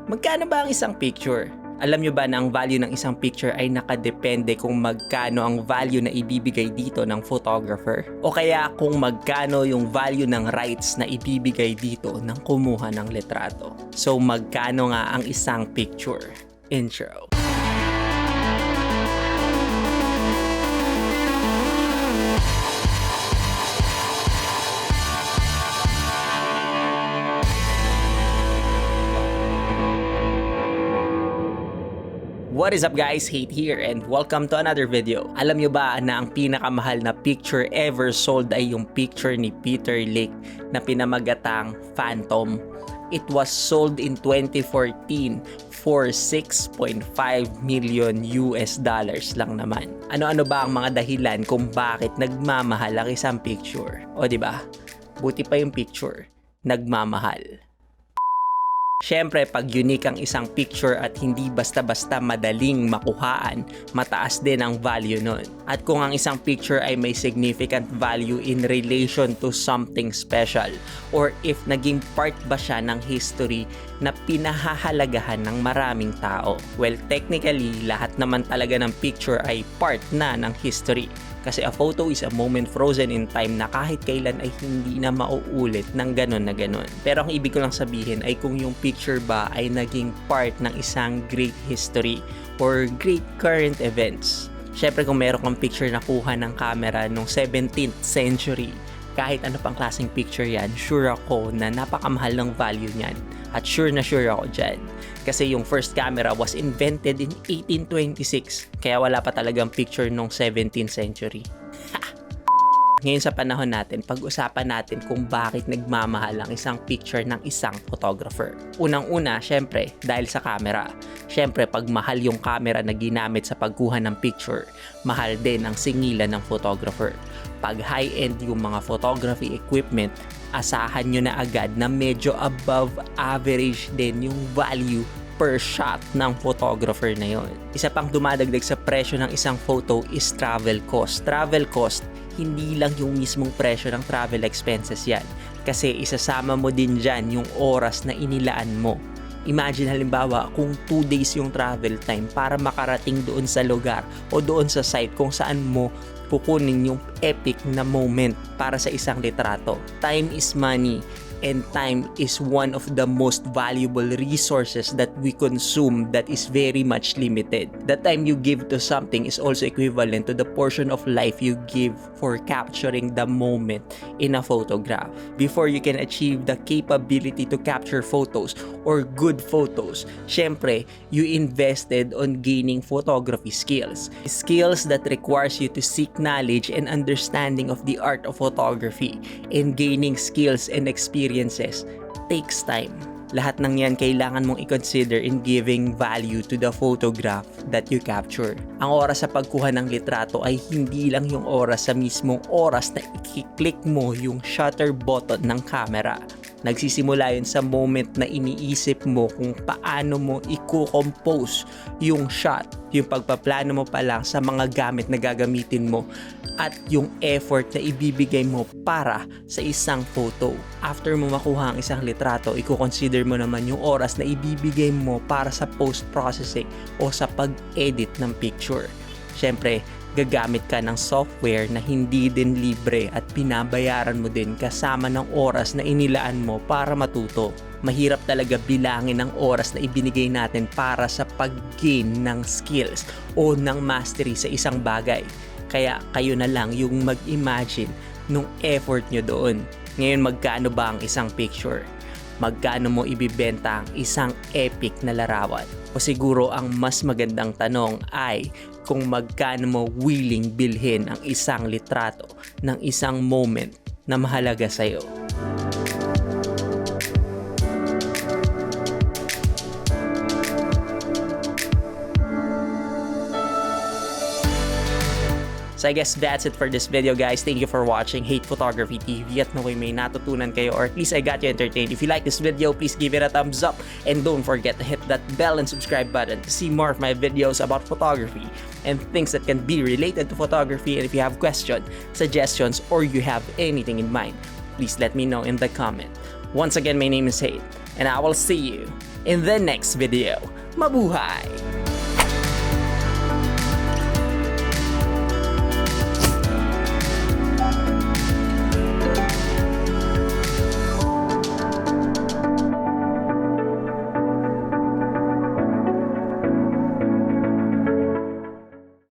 Magkano ba ang isang picture? Alam nyo ba na ang value ng isang picture ay nakadepende kung magkano ang value na ibibigay dito ng photographer? O kaya kung magkano yung value ng rights na ibibigay dito ng kumuha ng litrato? So magkano nga ang isang picture? Intro. What is up guys? Hate here and welcome to another video. Alam nyo ba na ang pinakamahal na picture ever sold ay yung picture ni Peter Lik na pinamagatang Phantom? It was sold in 2014 for 6.5 million US dollars lang naman. Ano-ano ba ang mga dahilan kung bakit nagmamahal ang isang picture? O diba? Buti pa yung picture, nagmamahal. Siyempre, pag unique ang isang picture at hindi basta-basta madaling makuhaan, mataas din ang value nun. At kung ang isang picture ay may significant value in relation to something special, or if naging part ba siya ng history na pinahahalagahan ng maraming tao. Well, technically, lahat naman talaga ng picture ay part na ng history. Kasi a photo is a moment frozen in time na kahit kailan ay hindi na mauulit ng ganon na ganon. Pero ang ibig ko lang sabihin ay kung yung picture ba ay naging part ng isang great history or great current events. Syempre kung meron kang picture na kuha ng camera nung 17th century, kahit ano pang klaseng picture yan, sure ako na napakamahal ng value niyan. At sure na sure ako dyan. Kasi yung first camera was invented in 1826. Kaya wala pa talagang picture nung 17th century. Ngayon sa panahon natin, pag-usapan natin kung bakit nagmamahal ang isang picture ng isang photographer. Unang-una, syempre, dahil sa camera. Syempre, pag mahal yung camera na ginamit sa pagkuha ng picture, mahal din ang singilan ng photographer. Pag high-end yung mga photography equipment, asahan nyo na agad na medyo above average din yung value per shot ng photographer na yon. Isa pang dumadagdag sa presyo ng isang photo is travel cost. Travel cost, hindi lang yung mismong presyo ng travel expenses yan. Kasi isasama mo din dyan yung oras na inilaan mo. Imagine halimbawa kung 2 days yung travel time para makarating doon sa lugar o doon sa site kung saan mo kukunin yung epic na moment para sa isang litrato. Time is money. And time is one of the most valuable resources that we consume that is very much limited. The time you give to something is also equivalent to the portion of life you give for capturing the moment in a photograph. Before you can achieve the capability to capture photos or good photos, syempre, you invested on gaining photography skills. Skills that requires you to seek knowledge and understanding of the art of photography, and gaining skills and experiences takes time. Lahat ng yan kailangan mong i-consider in giving value to the photograph that you capture. Ang oras sa pagkuha ng litrato ay hindi lang yung oras sa mismong oras na i-click mo yung shutter button ng camera. Nagsisimula yun sa moment na iniisip mo kung paano mo i-compose yung shot, yung pagpaplano mo pa lang sa mga gamit na gagamitin mo, at yung effort na ibibigay mo para sa isang photo. After mo makuha ang isang litrato, i-consider mo naman yung oras na ibibigay mo para sa post-processing o sa pag-edit ng picture. Siyempre, gagamit ka ng software na hindi din libre at pinabayaran mo din kasama ng oras na inilaan mo para matuto. Mahirap talaga bilangin ang oras na ibinigay natin para sa pag-gain ng skills o ng mastery sa isang bagay. Kaya kayo na lang yung mag-imagine nung effort nyo doon. Ngayon, magkano ba ang isang picture? Magkano mo ibibenta ang isang epic na larawan? O siguro ang mas magandang tanong ay kung magkano mo willing bilhin ang isang litrato ng isang moment na mahalaga sa'yo. So I guess that's it for this video, guys. Thank you for watching Hate Photography TV at naway may natutunan kayo or at least I got you entertained. If you like this video, please give it a thumbs up and don't forget to hit that bell and subscribe button to see more of my videos about photography and things that can be related to photography. And if you have questions, suggestions, or you have anything in mind, please let me know in the comment. Once again, my name is Hate. And I will see you in the next video. Mabuhay!